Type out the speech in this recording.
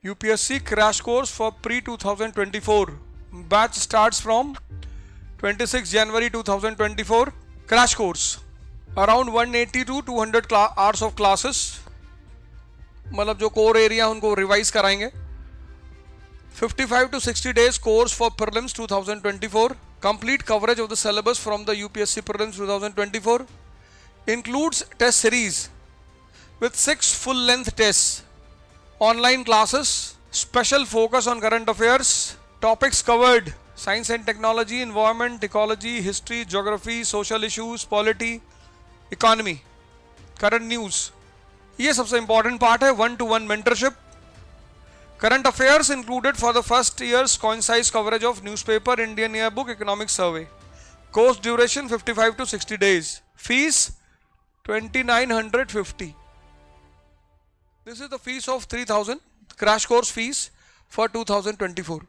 UPSC crash course for pre-2024. Batch starts from 26 January 2024. Crash course. Around 180 to 200 hours of classes. मतलब जो core area उनको revise कराएंगे. 55 to 60 days course for Prelims 2024. Complete coverage of the syllabus from the UPSC Prelims 2024. Includes test series with 6 full-length tests. Online classes. Special focus on current affairs. Topics covered: science and technology, environment, ecology, history, geography, social issues, polity, economy, current news. ये सबसे important part है. 1-to-1 mentorship. Current affairs included for the first year's concise coverage of newspaper, Indian yearbook, economic survey. Course duration 55 to 60 days. Fees 2950. This is the fees of 3000. Crash course fees for 2024.